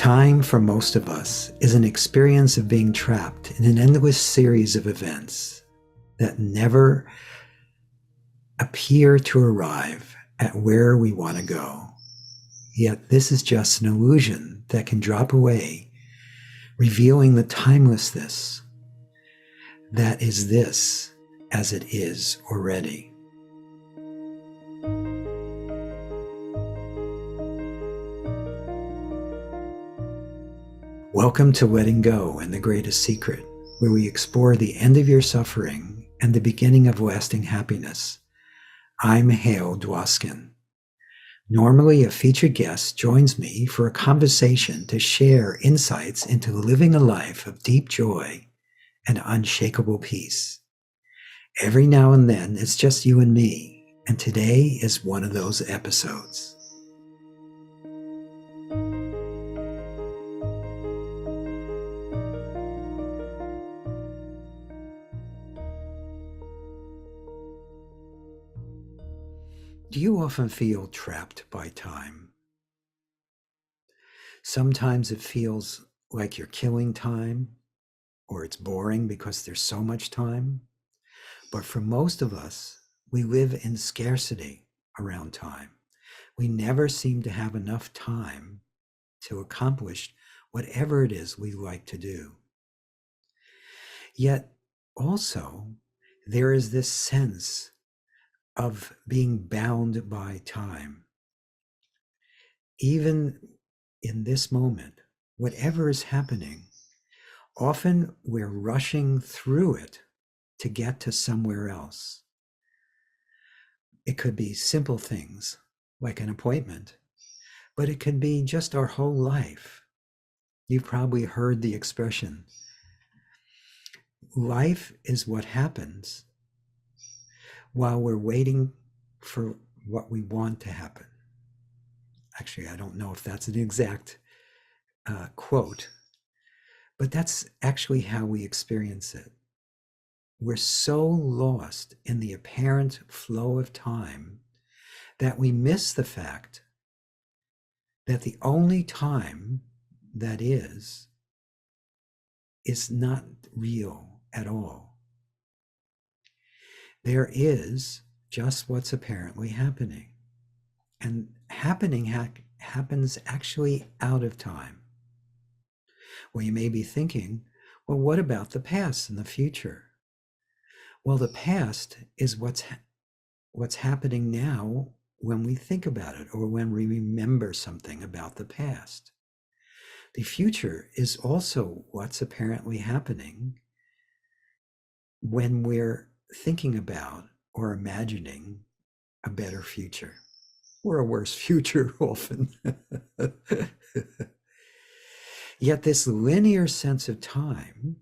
Time, for most of us, is an experience of being trapped in an endless series of events that never appear to arrive at where we want to go. Yet this is just an illusion that can drop away, revealing the timelessness that is this as it is already. Welcome to Letting Go and the Greatest Secret, where we explore the end of your suffering and the beginning of lasting happiness. I'm Hale Dwoskin. Normally, a featured guest joins me for a conversation to share insights into living a life of deep joy and unshakable peace. Every now and then, it's just you and me, and today is one of those episodes. Do you often feel trapped by time? Sometimes it feels like you're killing time, or it's boring because there's so much time. But for most of us, we live in scarcity around time. We never seem to have enough time to accomplish whatever it is we like to do. Yet also, there is this sense of being bound by time. Even in this moment, whatever is happening, often we're rushing through it to get to somewhere else. It could be simple things like an appointment, but it could be just our whole life. You've probably heard the expression, life is what happens while we're waiting for what we want to happen. Actually, I don't know if that's an exact quote, but that's actually how we experience it. We're so lost in the apparent flow of time that we miss the fact that the only time that is not real at all. There is just what's apparently happening. And happening happens actually out of time. Well, you may be thinking, well, what about the past and the future? Well, the past is what's happening now when we think about it or when we remember something about the past. The future is also what's apparently happening when we're thinking about or imagining a better future, or a worse future often. Yet this linear sense of time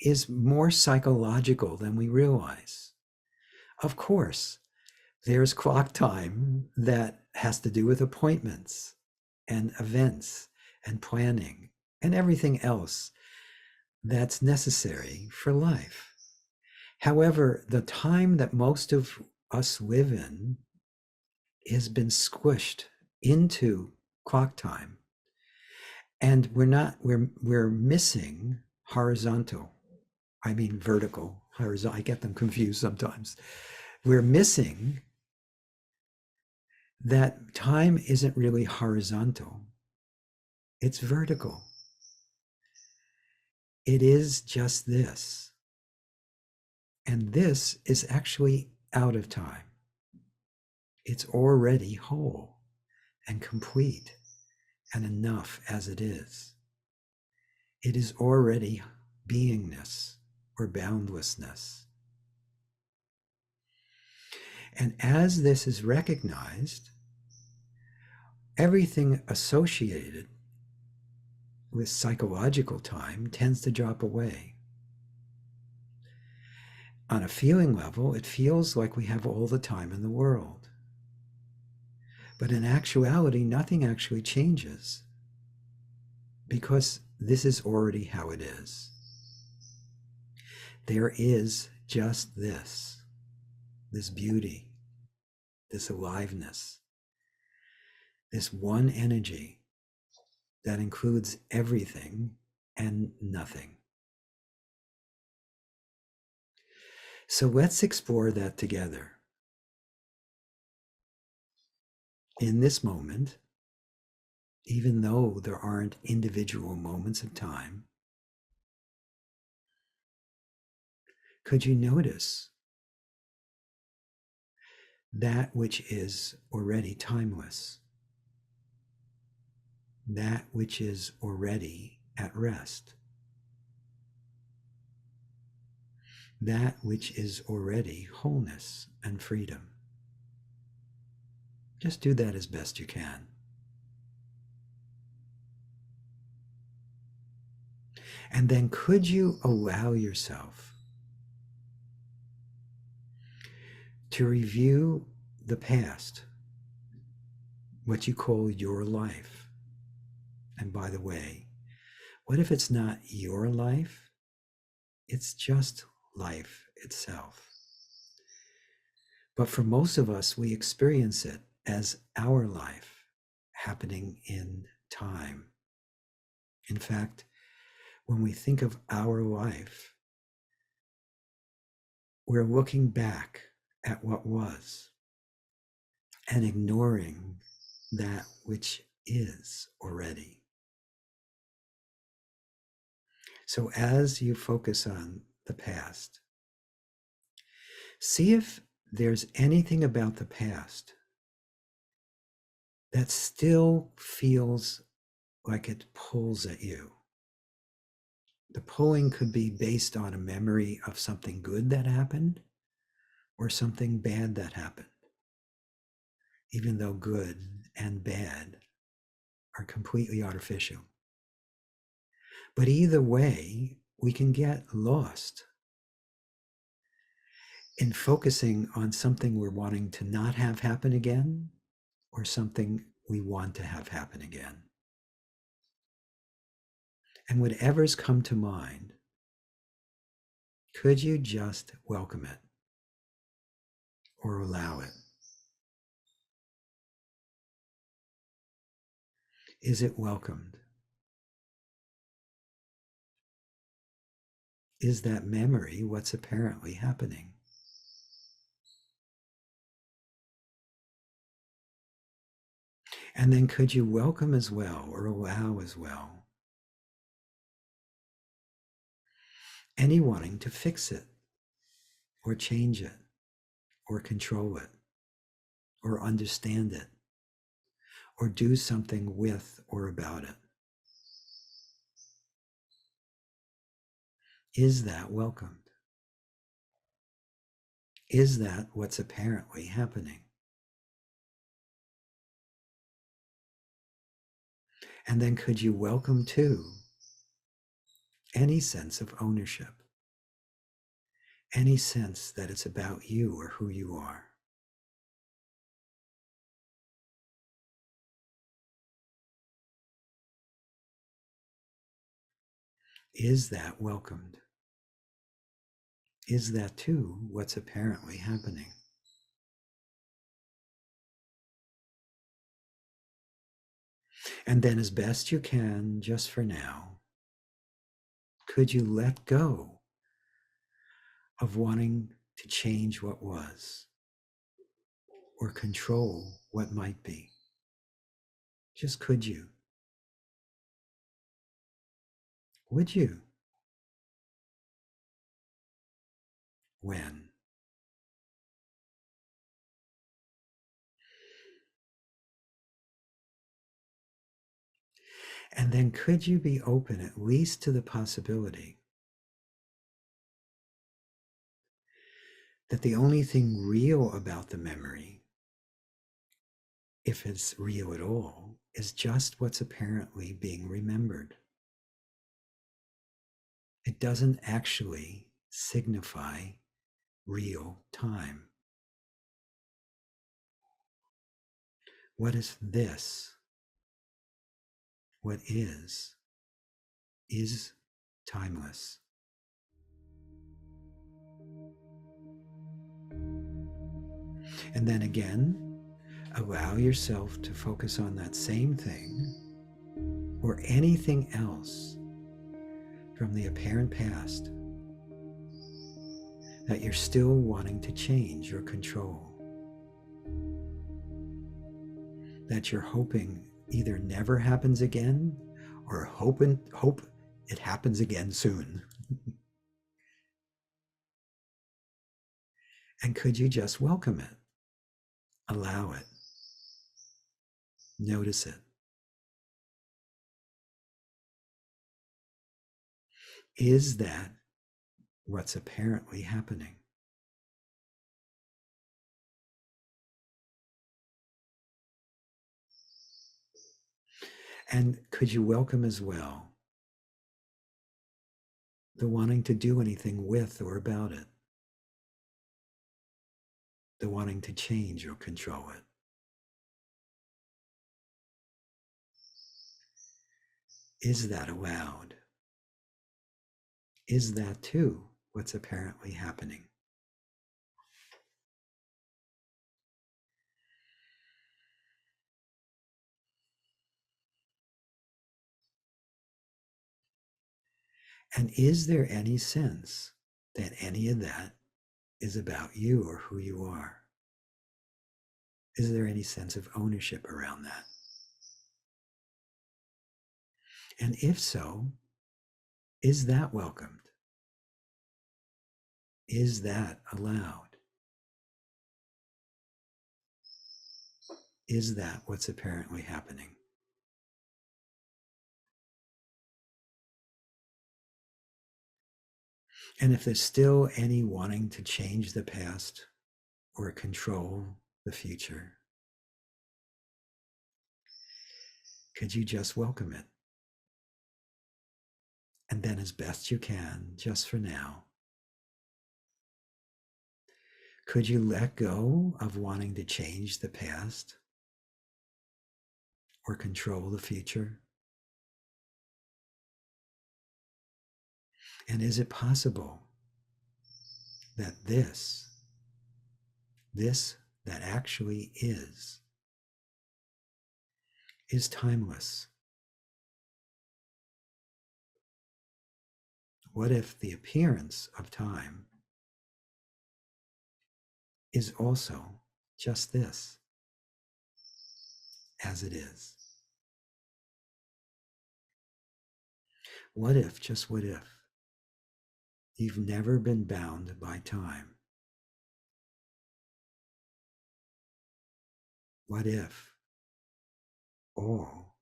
is more psychological than we realize. Of course, there's clock time that has to do with appointments and events and planning and everything else that's necessary for life. However, the time that most of us live in has been squished into clock time, and we're missing vertical, horizontal. I get them confused sometimes. We're missing that time isn't really horizontal, it's vertical. It is just this, and this is actually out of time. It's already whole and complete and enough as it is. It is already beingness or boundlessness. And as this is recognized, everything associated with psychological time tends to drop away. On a feeling level, it feels like we have all the time in the world. But in actuality, nothing actually changes because this is already how it is. There is just this beauty, this aliveness, this one energy, that includes everything and nothing. So let's explore that together. In this moment, even though there aren't individual moments of time, could you notice that which is already timeless, that which is already at rest, that which is already wholeness and freedom? Just do that as best you can. And then could you allow yourself to review the past, what you call your life? And by the way, what if it's not your life? It's just life itself. But for most of us, we experience it as our life happening in time. In fact, when we think of our life, we're looking back at what was and ignoring that which is already. So as you focus on the past, see if there's anything about the past that still feels like it pulls at you. The pulling could be based on a memory of something good that happened or something bad that happened, even though good and bad are completely artificial. But either way, we can get lost in focusing on something we're wanting to not have happen again or something we want to have happen again. And whatever's come to mind, could you just welcome it or allow it? Is it welcomed? Is that memory what's apparently happening? And then could you welcome as well or allow as well any wanting to fix it or change it or control it or understand it or do something with or about it? Is that welcomed? Is that what's apparently happening? And then could you welcome too any sense of ownership, any sense that it's about you or who you are? Is that welcomed? Is that too what's apparently happening? And then, as best you can, just for now, could you let go of wanting to change what was or control what might be? Just could you? Would you? When? And then could you be open at least to the possibility that the only thing real about the memory, if it's real at all, is just what's apparently being remembered? It doesn't actually signify real time. What is this? What is timeless. And then again, allow yourself to focus on that same thing or anything else from the apparent past that you're still wanting to change or control, that you're hoping either never happens again or hope it happens again soon. And could you just welcome it, allow it, notice it? Is that what's apparently happening? And could you welcome as well the wanting to do anything with or about it, the wanting to change or control it? Is that allowed? Is that too what's apparently happening? And is there any sense that any of that is about you or who you are? Is there any sense of ownership around that? And if so, is that welcomed? Is that allowed? Is that what's apparently happening? And if there's still any wanting to change the past or control the future, could you just welcome it? And then, as best you can, just for now, could you let go of wanting to change the past or control the future? And is it possible that this that actually is timeless? What if the appearance of time is also just this, as it is? What if, just what if, you've never been bound by time? What if all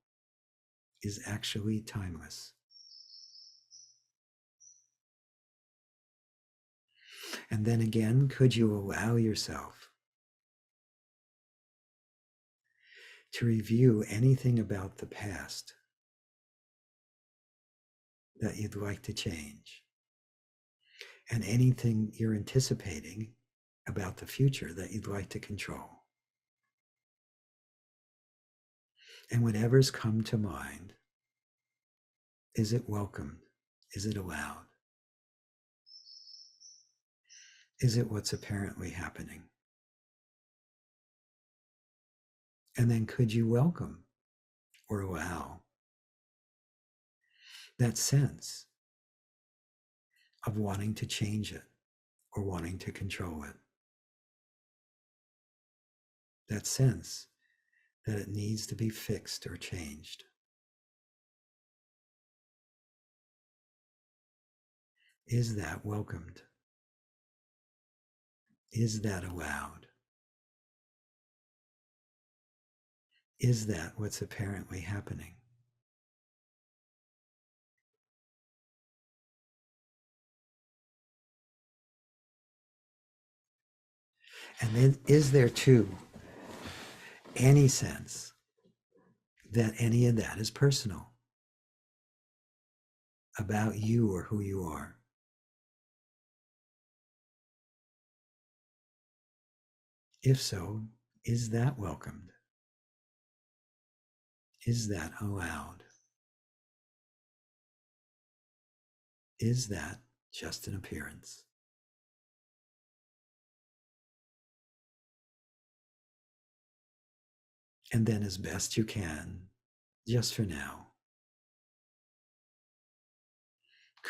is actually timeless? And then again, could you allow yourself to review anything about the past that you'd like to change, and anything you're anticipating about the future that you'd like to control? And whatever's come to mind, is it welcomed? Is it allowed? Is it what's apparently happening? And then could you welcome or allow that sense of wanting to change it or wanting to control it? That sense that it needs to be fixed or changed. Is that welcomed? Is that allowed? Is that what's apparently happening? And then is there too any sense that any of that is personal, about you or who you are? If so, is that welcomed? Is that allowed? Is that just an appearance? And then, as best you can, just for now,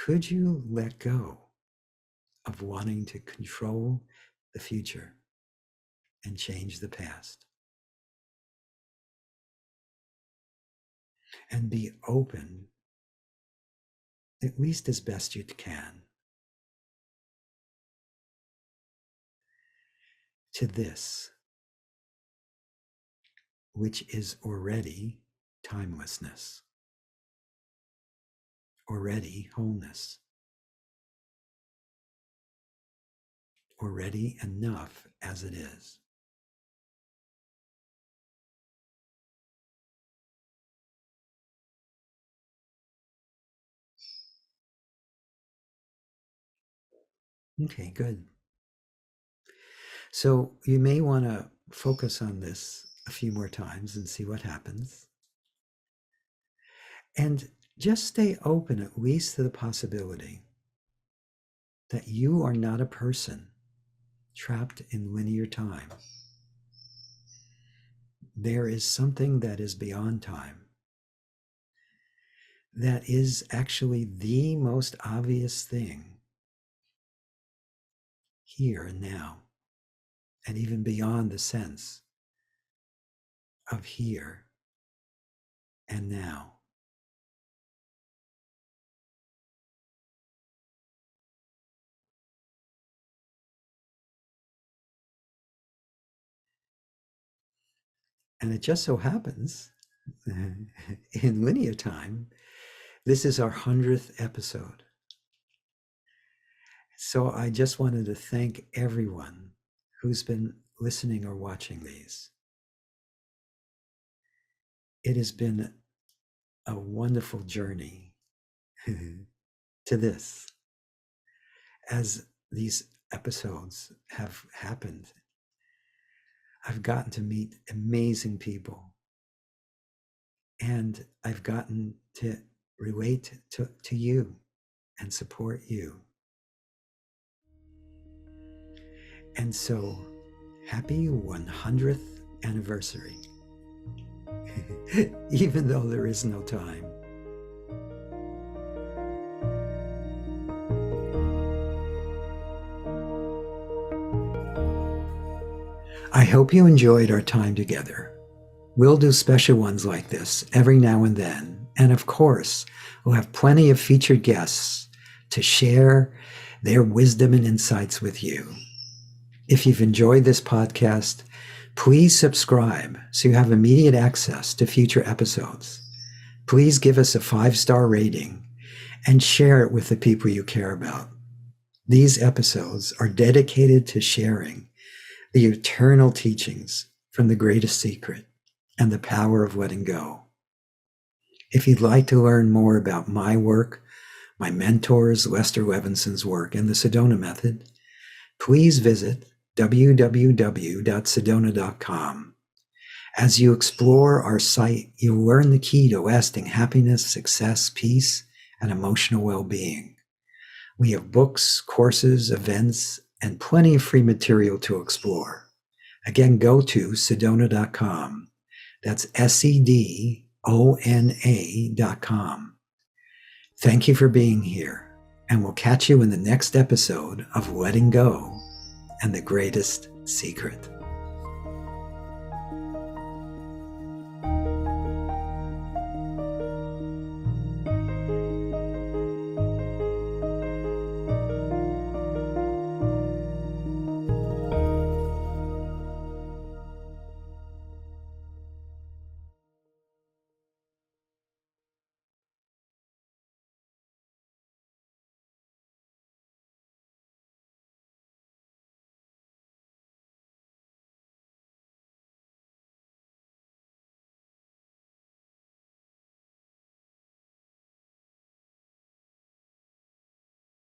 Could you let go of wanting to control the future and change the past? And be open, at least as best you can, to this, which is already timelessness, already wholeness, already enough as it is. Okay, good. So you may want to focus on this a few more times and see what happens. And just stay open, at least to the possibility that you are not a person trapped in linear time. There is something that is beyond time, that is actually the most obvious thing here and now, and even beyond the sense of here and now. And it just so happens in linear time, this is our 100th episode. So I just wanted to thank everyone who's been listening or watching these. It has been a wonderful journey to this. As these episodes have happened, I've gotten to meet amazing people, and I've gotten to relate to you and support you. And so, happy 100th anniversary, even though there is no time. I hope you enjoyed our time together. We'll do special ones like this every now and then. And of course, we'll have plenty of featured guests to share their wisdom and insights with you. If you've enjoyed this podcast, please subscribe so you have immediate access to future episodes. Please give us a 5-star rating and share it with the people you care about. These episodes are dedicated to sharing the eternal teachings from the greatest secret and the power of letting go. If you'd like to learn more about my work, my mentors, Lester Levinson's work, and the Sedona method, please visit www.sedona.com. As you explore our site, you'll learn the key to lasting happiness, success, peace, and emotional well-being. We have books, courses, events, and plenty of free material to explore. Again, go to sedona.com. That's SEDONA.com. Thank you for being here, and we'll catch you in the next episode of Letting Go and the Greatest Secret.